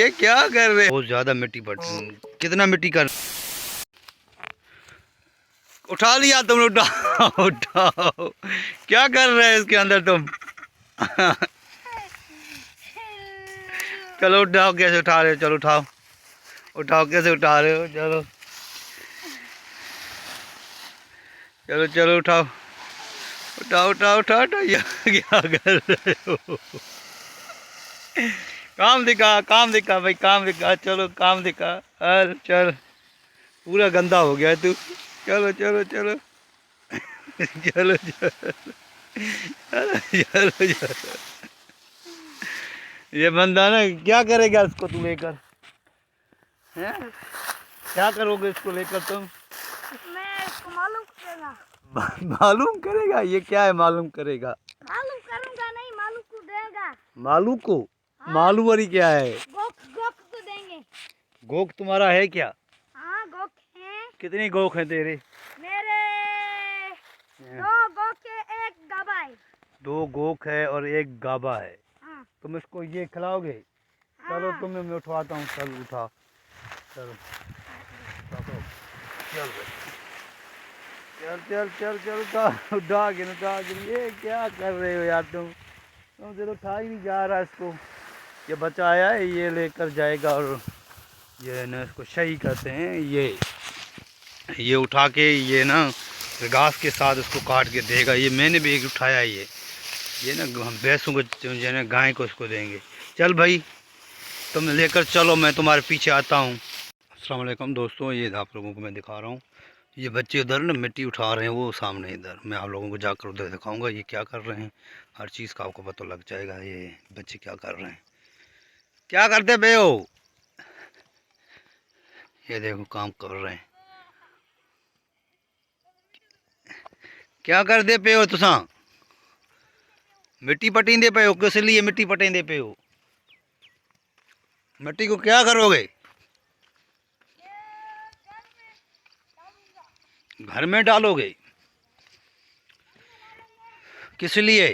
ये क्या कर रहे? बहुत ज्यादा मिट्टी पड़, कितना मिट्टी कर उठा लिया तुमने? उठाओ उठाओ, क्या कर रहे हैं इसके अंदर तुम? चलो उठाओ, कैसे उठा रहे हो? चलो उठाओ उठाओ, कैसे उठा रहे हो? चलो चलो चलो उठाओ उठाओ उठाओ उठाओ उठाओ। क्या कर रहे हो? काम दिखा भाई, काम दिखा। चलो काम दिखा। अरे चल, पूरा गंदा हो गया तू। चलो चलो चलो चलो चलो चलो चलो। ये बंदा ना, क्या करेगा इसको तू लेकर? हैं? क्या करोगे इसको लेकर तुम? मैं इसको मालूम करेगा। मालूम करेगा? ये क्या है मालूम करेगा? मालूम करूंगा नहीं, मालूम को देगा। मालू को? हाँ। मालूवरी क्या है? गोक गोक को देंगे। गोक तुम्हारा है क्या? हाँ गोक है। कितनी गोक है तेरे? मेरे 2 गोक है, 1 गाबा है। 2 गोक है और 1 गाबा है। हाँ। तुम इसको ये खिलाओगे? चलो हाँ। तुम्हें मैं उठवाता हूँ। चल उठा, चलो चल चल चल चल चल उठा के उठा के। ये क्या कर रहे हो यार तुमसे तो उठा ही नहीं जा रहा इसको। ये बच्चा आया है, ये लेकर जाएगा और ये ना इसको सही कहते हैं। ये उठा के ये ना घास के साथ इसको काट के देगा। ये मैंने भी एक उठाया है। ये ना हम भैंसों को जो ना गाय को इसको देंगे। चल भाई तुम लेकर चलो, मैं तुम्हारे पीछे आता हूँ। अस्सलाम वालेकुम दोस्तों, ये आप लोगों को मैं दिखा रहा हूँ। ये बच्चे उधर ना मिट्टी उठा रहे हैं, वो सामने इधर। मैं आप लोगों को जाकर उधर दिखाऊंगा ये क्या कर रहे हैं। हर चीज़ का आपको पता लग जाएगा ये बच्चे क्या कर रहे हैं। क्या करते बे हो? ये देखो काम कर रहे हैं। क्या कर दे पे हो तुसा? मिट्टी पटींदे पे हो? किस लिए मिट्टी पटींदे पे हो? मिट्टी को क्या करोगे? घर में डालोगे? किस लिए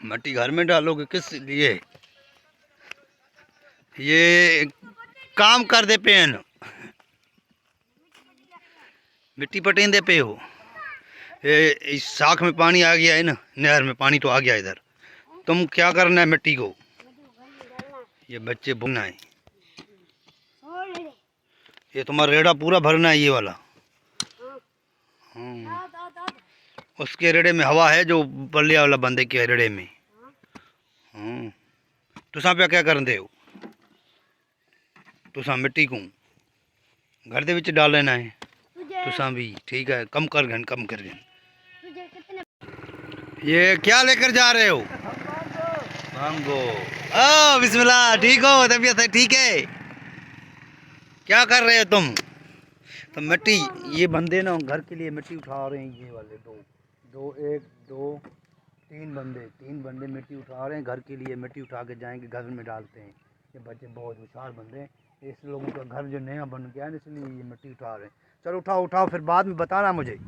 मिट्टी घर में डालोगे? किस लिए? ये काम कर दे पेन, मिट्टी पटेंदे पे हो। इस साख में पानी आ गया है ना, नहर में पानी तो आ गया इधर। तुम क्या करना है मिट्टी को? ये बच्चे बुनना है। ये तुम्हारा रेड़ा पूरा भरना है, ये वाला। उसके रेड़े में हवा है, जो बल्ले वाला बंदे के रेड़े में। तुसा पे क्या करते हो? तुसा मिट्टी को घर दे विच डाल लेना है। तुसा भी ठीक है, कम कर गन कम कर गन। ये क्या लेकर जा रहे हो? मांगो। ओ बिस्मिल्लाह, ठीक हो? तबीयत है ठीक है? क्या कर रहे हो तुम? तो मिट्टी, ये बंदे ना घर के लिए मिट्टी उठा रहे हैं। ये वाले दो 3 बंदे मिट्टी उठा रहे हैं। घर के लिए मिट्टी उठा के जाएंगे, घर में डालते हैं। ये बच्चे बहुत होशियार बंदे हैं। इस लोगों का घर जो नया बन गया है, इसलिए ये मिट्टी उठा रहे हैं। चलो उठाओ उठाओ, फिर बाद में बताना मुझे,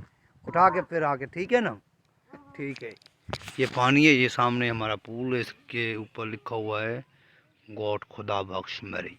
उठा के फिर आके, ठीक है ना? ठीक है। ये पानी है, ये सामने हमारा पूल है, इसके ऊपर लिखा हुआ है गॉड खुदा बख्श मेरी।